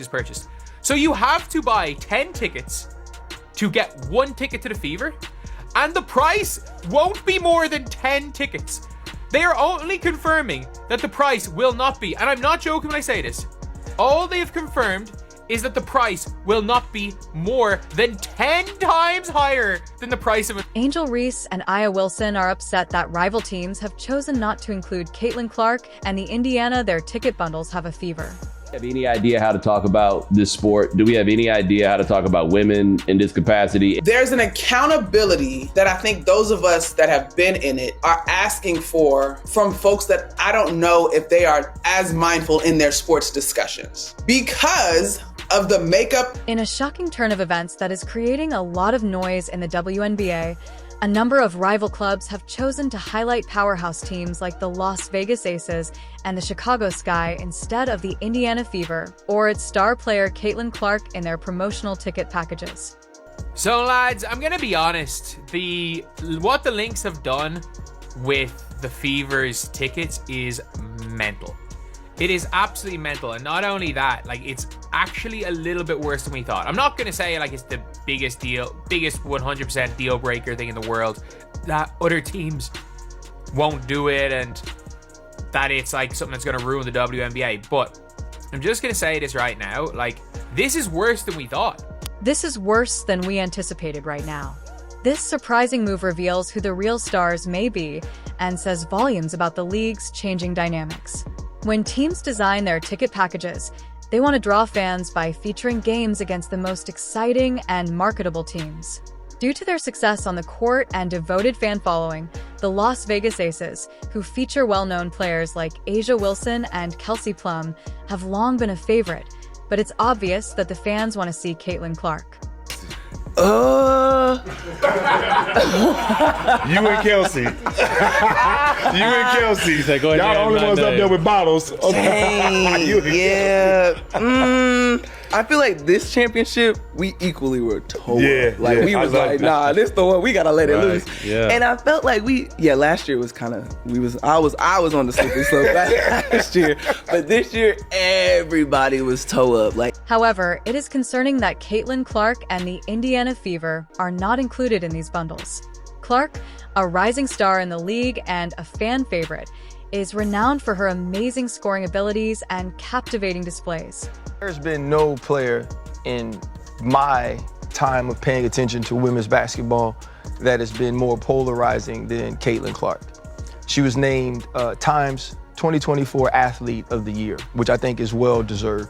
is purchased. So you have to buy 10 tickets to get 1 ticket to the Fever, and the price won't be more than 10 tickets. They are only confirming that the price will not be, and I'm not joking when I say this, all they have confirmed is that the price will not be more than 10 times higher than the price of Angel Reese and Aya Wilson are upset that rival teams have chosen not to include Caitlin Clark and the Indiana their ticket bundles have a fever. Have any idea how to talk about this sport? Do we have any idea how to talk about women in this capacity? There's an accountability that I think those of us that have been in it are asking for from folks that I don't know if they are as mindful in their sports discussions because of the makeup. In a shocking turn of events that is creating a lot of noise in the WNBA, a number of rival clubs have chosen to highlight powerhouse teams like the Las Vegas Aces and the Chicago Sky instead of the Indiana Fever or its star player Caitlin Clark in their promotional ticket packages. So lads, I'm gonna be honest, what the Lynx have done with the Fever's tickets is mental. It is absolutely mental, and not only that, like, it's actually a little bit worse than we thought. I'm not gonna say like it's the biggest 100% deal breaker thing in the world, that other teams won't do it and that it's like something that's gonna ruin the WNBA, but I'm just gonna say this right now, like, this is worse than we thought. This is worse than we anticipated right now. This surprising move reveals who the real stars may be and says volumes about the league's changing dynamics. When teams design their ticket packages, they want to draw fans by featuring games against the most exciting and marketable teams. Due to their success on the court and devoted fan following, the Las Vegas Aces, who feature well-known players like A'ja Wilson and Kelsey Plum, have long been a favorite, but it's obvious that the fans want to see Caitlin Clark. You and Kelsey. You and Kelsey. Y'all the only ones up there with bottles. Dang, yeah. I feel like this championship, we equally were told. Yeah, like, yeah, we was like, nah, this the one, we gotta let it loose. Yeah. And I felt like last year was kind of, I was on the slippery slope last year. But this year, everybody was toe up. Like, However, it is concerning that Caitlin Clark and the Indiana Fever are not included in these bundles. Clark, a rising star in the league and a fan favorite, is renowned for her amazing scoring abilities and captivating displays. There's been no player in my time of paying attention to women's basketball that has been more polarizing than Caitlin Clark. She was named Time's 2024 Athlete of the Year, which I think is well deserved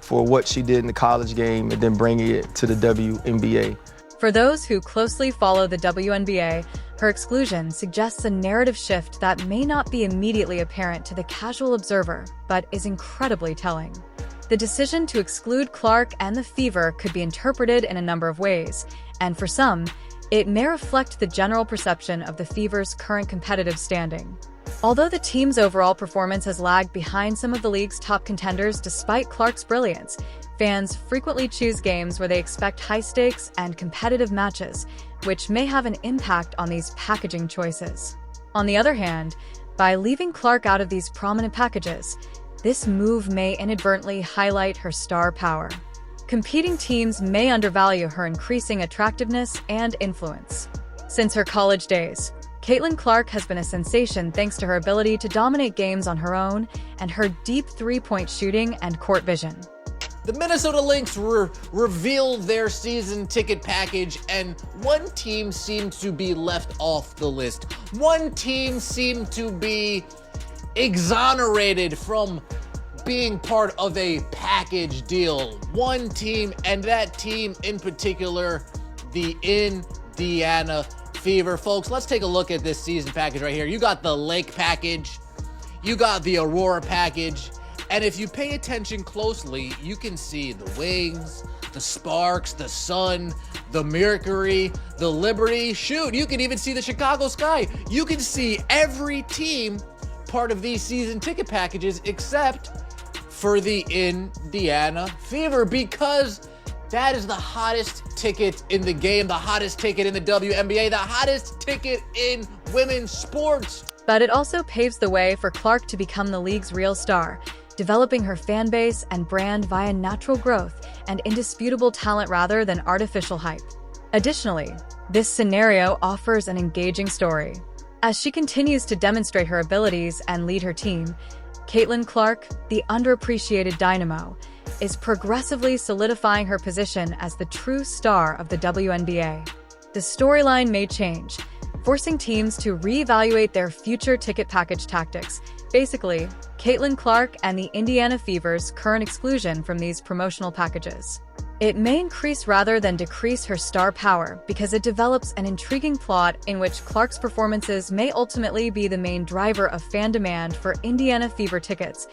for what she did in the college game and then bringing it to the WNBA. For those who closely follow the WNBA, her exclusion suggests a narrative shift that may not be immediately apparent to the casual observer, but is incredibly telling. The decision to exclude Clark and the Fever could be interpreted in a number of ways, and for some, it may reflect the general perception of the Fever's current competitive standing. Although the team's overall performance has lagged behind some of the league's top contenders despite Clark's brilliance, fans frequently choose games where they expect high stakes and competitive matches, which may have an impact on these packaging choices. On the other hand, by leaving Clark out of these prominent packages, this move may inadvertently highlight her star power. Competing teams may undervalue her increasing attractiveness and influence. Since her college days, Caitlin Clark has been a sensation thanks to her ability to dominate games on her own and her deep three-point shooting and court vision. The Minnesota Lynx revealed their season ticket package, and one team seemed to be left off the list. One team seemed to be exonerated from being part of a package deal. One team, and that team in particular, the Indiana Fever. Folks, let's take a look at this season package right here. You got the Lake package, you got the Aurora package, and if you pay attention closely, you can see the Wings, the Sparks, the Sun, the Mercury, the Liberty. Shoot, you can even see the Chicago Sky. You can see every team part of these season ticket packages except for the Indiana Fever, because that is the hottest ticket in the game, the hottest ticket in the WNBA, the hottest ticket in women's sports. But it also paves the way for Clark to become the league's real star, developing her fan base and brand via natural growth and indisputable talent rather than artificial hype. Additionally, this scenario offers an engaging story. As she continues to demonstrate her abilities and lead her team, Caitlin Clark, the underappreciated dynamo, is progressively solidifying her position as the true star of the WNBA. The storyline may change, forcing teams to reevaluate their future ticket package tactics. Basically, Caitlin Clark and the Indiana Fever's current exclusion from these promotional packages. It may increase rather than decrease her star power because it develops an intriguing plot in which Clark's performances may ultimately be the main driver of fan demand for Indiana Fever tickets,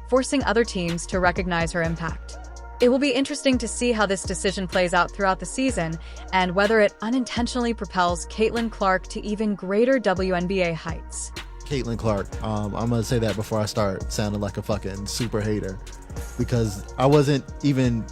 forcing other teams to recognize her impact. It will be interesting to see how this decision plays out throughout the season and whether it unintentionally propels Caitlin Clark to even greater WNBA heights. Caitlin Clark, I'm gonna say that before I start sounding like a fucking super hater, because I wasn't even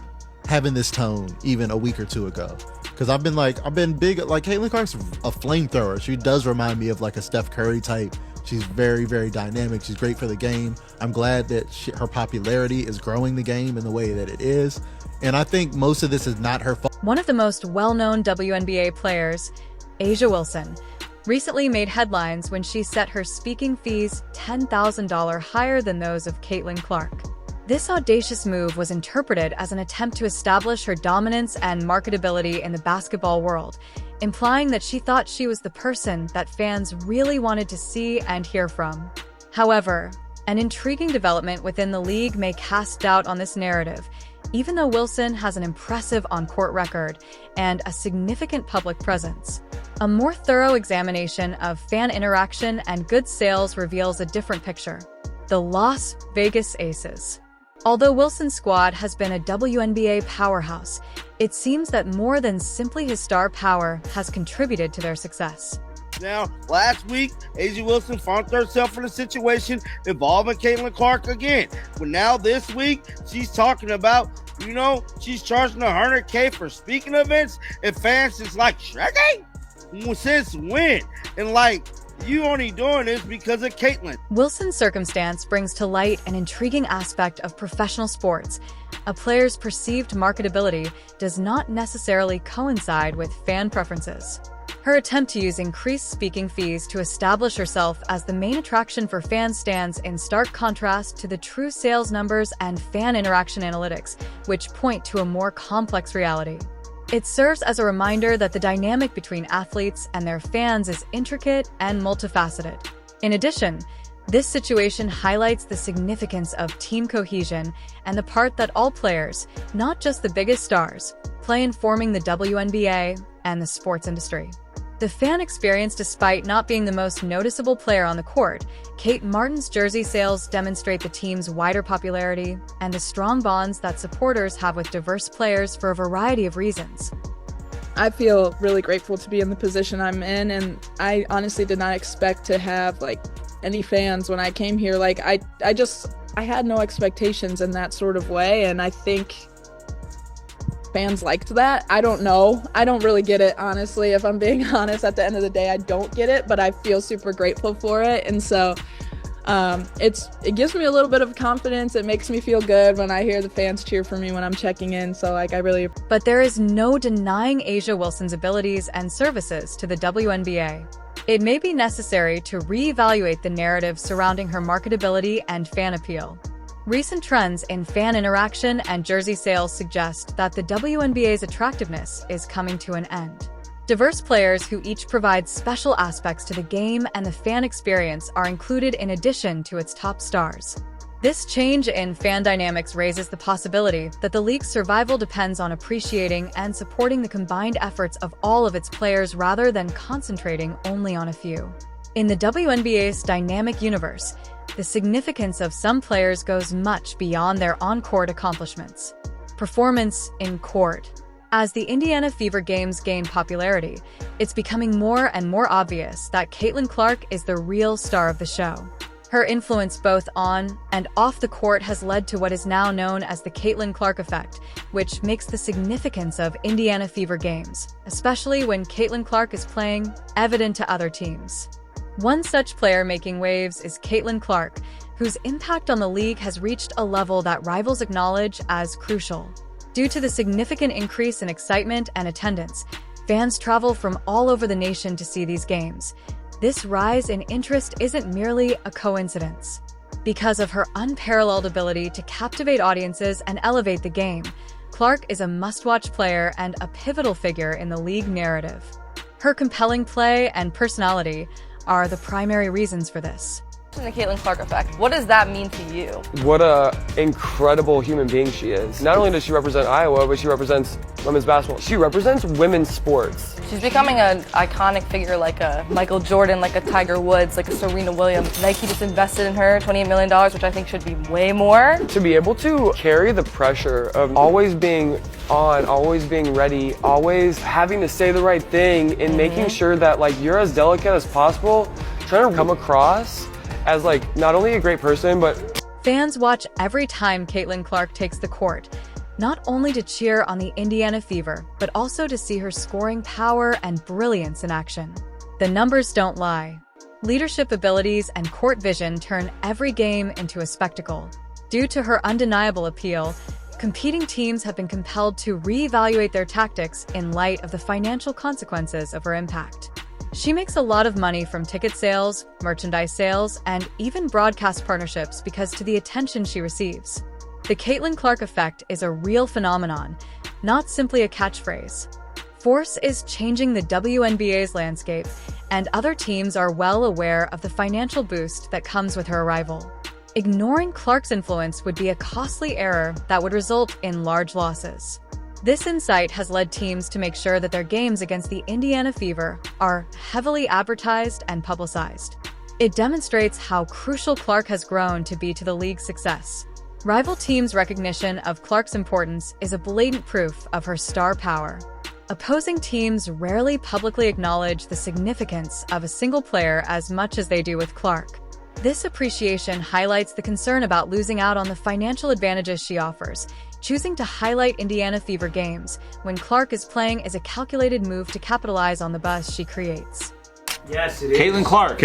having this tone even a week or two ago. Because I've been big, like Caitlin Clark's a flamethrower. She does remind me of like a Steph Curry type. She's very, very dynamic. She's great for the game. I'm glad that her popularity is growing the game in the way that it is. And I think most of this is not her fault. One of the most well-known WNBA players, A'ja Wilson, recently made headlines when she set her speaking fees $10,000 higher than those of Caitlin Clark. This audacious move was interpreted as an attempt to establish her dominance and marketability in the basketball world, implying that she thought she was the person that fans really wanted to see and hear from. However, an intriguing development within the league may cast doubt on this narrative, even though Wilson has an impressive on-court record and a significant public presence. A more thorough examination of fan interaction and good sales reveals a different picture. The Las Vegas Aces. Although Wilson's squad has been a WNBA powerhouse, it seems that more than simply his star power has contributed to their success. Now, last week, A'ja Wilson found herself in a situation involving Caitlin Clark again. But now this week, she's talking about, she's charging $100K for speaking events, and fans is like, Shrek? Since when? And you only doing this because of Caitlin. Wilson's circumstance brings to light an intriguing aspect of professional sports. A player's perceived marketability does not necessarily coincide with fan preferences. Her attempt to use increased speaking fees to establish herself as the main attraction for fans stands in stark contrast to the true sales numbers and fan interaction analytics, which point to a more complex reality. It serves as a reminder that the dynamic between athletes and their fans is intricate and multifaceted. In addition, this situation highlights the significance of team cohesion and the part that all players, not just the biggest stars, play in forming the WNBA and the sports industry. The fan experience, despite not being the most noticeable player on the court, Kate Martin's jersey sales demonstrate the team's wider popularity and the strong bonds that supporters have with diverse players for a variety of reasons. I feel really grateful to be in the position I'm in, and I honestly did not expect to have any fans when I came here. I had no expectations in that sort of way, and I think fans liked that. I don't know. I don't really get it, honestly. If I'm being honest, at the end of the day, I don't get it, but I feel super grateful for it. And so it gives me a little bit of confidence. It makes me feel good when I hear the fans cheer for me when I'm checking in. So I really... But there is no denying A'ja Wilson's abilities and services to the WNBA. It may be necessary to reevaluate the narrative surrounding her marketability and fan appeal. Recent trends in fan interaction and jersey sales suggest that the WNBA's attractiveness is coming to an end. Diverse players who each provide special aspects to the game and the fan experience are included in addition to its top stars. This change in fan dynamics raises the possibility that the league's survival depends on appreciating and supporting the combined efforts of all of its players rather than concentrating only on a few. In the WNBA's dynamic universe, the significance of some players goes much beyond their on-court accomplishments. Performance in court. As the Indiana Fever games gain popularity, it's becoming more and more obvious that Caitlin Clark is the real star of the show. Her influence both on and off the court has led to what is now known as the Caitlin Clark effect, which makes the significance of Indiana Fever games, especially when Caitlin Clark is playing, evident to other teams. One such player making waves is Caitlin Clark, whose impact on the league has reached a level that rivals acknowledge as crucial. Due to the significant increase in excitement and attendance, fans travel from all over the nation to see these games. This rise in interest isn't merely a coincidence. Because of her unparalleled ability to captivate audiences and elevate the game, Clark is a must-watch player and a pivotal figure in the league narrative. Her compelling play and personality are the primary reasons for this. The Caitlin Clark effect. What does that mean to you? What an incredible human being she is. Not only does she represent Iowa, but she represents women's basketball. She represents women's sports. She's becoming an iconic figure like a Michael Jordan, like a Tiger Woods, like a Serena Williams. Nike just invested in her $28 million, which I think should be way more. To be able to carry the pressure of always being on, always being ready, always having to say the right thing and making sure that like you're as delicate as possible, trying to come across as like not only a great person, but fans watch every time Caitlin Clark takes the court, not only to cheer on the Indiana Fever, but also to see her scoring power and brilliance in action. The numbers don't lie. Leadership abilities and court vision turn every game into a spectacle. Due to her undeniable appeal, competing teams have been compelled to reevaluate their tactics in light of the financial consequences of her impact. She makes a lot of money from ticket sales, merchandise sales, and even broadcast partnerships because of the attention she receives. The Caitlin Clark effect is a real phenomenon, not simply a catchphrase. Force is changing the WNBA's landscape, and other teams are well aware of the financial boost that comes with her arrival. Ignoring Clark's influence would be a costly error that would result in large losses. This insight has led teams to make sure that their games against the Indiana Fever are heavily advertised and publicized. It demonstrates how crucial Clark has grown to be to the league's success. Rival teams' recognition of Clark's importance is a blatant proof of her star power. Opposing teams rarely publicly acknowledge the significance of a single player as much as they do with Clark. This appreciation highlights the concern about losing out on the financial advantages she offers. Choosing to highlight Indiana Fever games when Clark is playing is a calculated move to capitalize on the buzz she creates. Yes, it is. Caitlin Clark.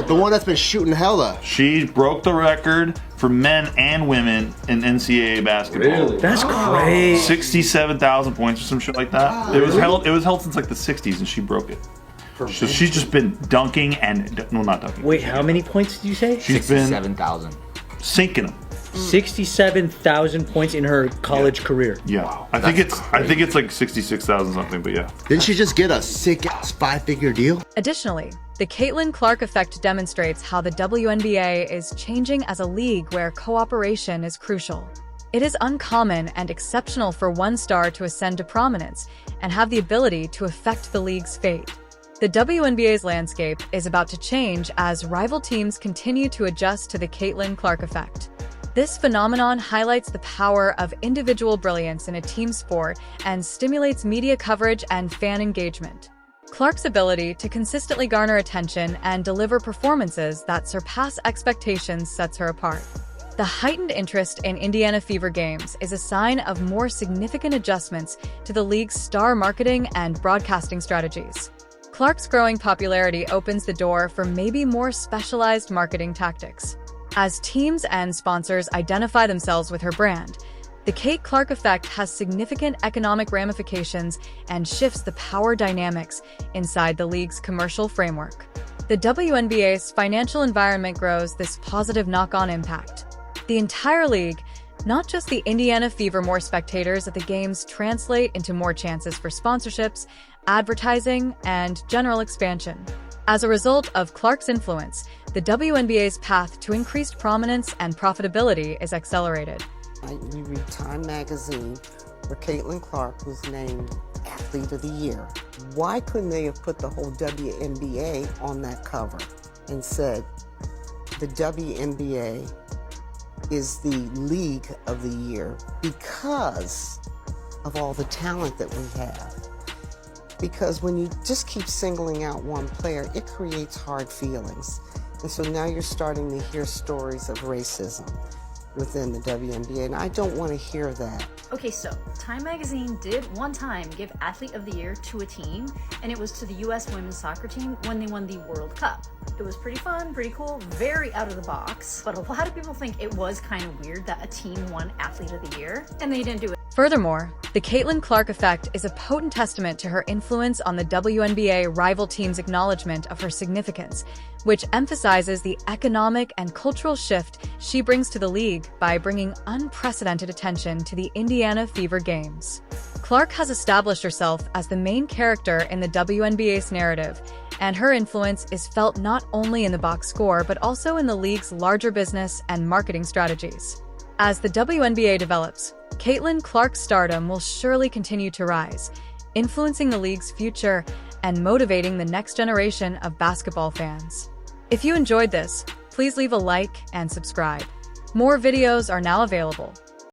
The one that's been shooting hella. She broke the record for men and women in NCAA basketball. Really? That's crazy. 67,000 points or some shit like that. It was held since like the 60s, and she broke it. So she's just been dunking and not dunking. Wait, how many points did you say? She's been 67,000. sinking them. 67,000 points in her college career. Yeah, wow, I think it's like 66,000 something, but yeah. Didn't she just get a sick-ass 5-figure deal? Additionally, the Caitlin Clark effect demonstrates how the WNBA is changing as a league where cooperation is crucial. It is uncommon and exceptional for one star to ascend to prominence and have the ability to affect the league's fate. The WNBA's landscape is about to change as rival teams continue to adjust to the Caitlin Clark effect. This phenomenon highlights the power of individual brilliance in a team sport and stimulates media coverage and fan engagement. Clark's ability to consistently garner attention and deliver performances that surpass expectations sets her apart. The heightened interest in Indiana Fever games is a sign of more significant adjustments to the league's star marketing and broadcasting strategies. Clark's growing popularity opens the door for maybe more specialized marketing tactics. As teams and sponsors identify themselves with her brand, the Kate Clark effect has significant economic ramifications and shifts the power dynamics inside the league's commercial framework. The WNBA's financial environment grows this positive knock-on impact. The entire league, not just the Indiana Fever, more spectators at the games translate into more chances for sponsorships, advertising, and general expansion. As a result of Clark's influence, the WNBA's path to increased prominence and profitability is accelerated. You read Time magazine, where Caitlin Clark was named Athlete of the Year. Why couldn't they have put the whole WNBA on that cover and said, the WNBA is the league of the year because of all the talent that we have? Because when you just keep singling out one player, it creates hard feelings. And so now you're starting to hear stories of racism. within the WNBA, and I don't want to hear that. Okay, so Time Magazine did one time give Athlete of the Year to a team, and it was to the U.S. women's soccer team when they won the World Cup. It was pretty fun, pretty cool, very out of the box, but a lot of people think it was kind of weird that a team won Athlete of the Year, and they didn't do it. Furthermore, the Caitlin Clark effect is a potent testament to her influence on the WNBA rival team's acknowledgement of her significance, which emphasizes the economic and cultural shift she brings to the league by bringing unprecedented attention to the Indiana Fever Games. Clark has established herself as the main character in the WNBA's narrative, and her influence is felt not only in the box score but also in the league's larger business and marketing strategies. As the WNBA develops, Caitlin Clark's stardom will surely continue to rise, influencing the league's future and motivating the next generation of basketball fans. If you enjoyed this, please leave a like and subscribe. More videos are now available.